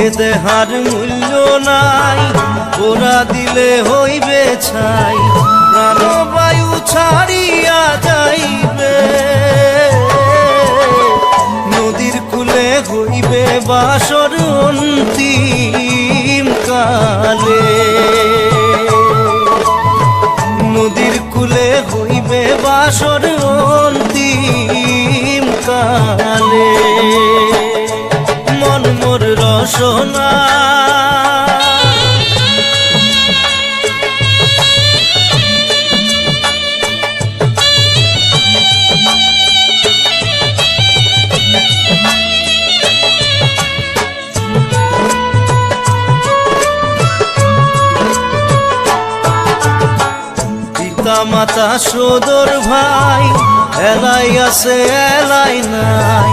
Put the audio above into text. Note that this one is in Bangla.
এ দেহার মূল্য নাই, ওরা দিলে হইবে ছাই, প্রাণবায়ু ছাড়িয়া যাইবে। নদীর কূলে হইবে বাসর অন্তিম কালে, নদীর কূলে হইবে বাসর অন্তিম কালে। মন মোর রসনা পিতা মাতা সদর ভাই, এলাই আছে এলাই নাই,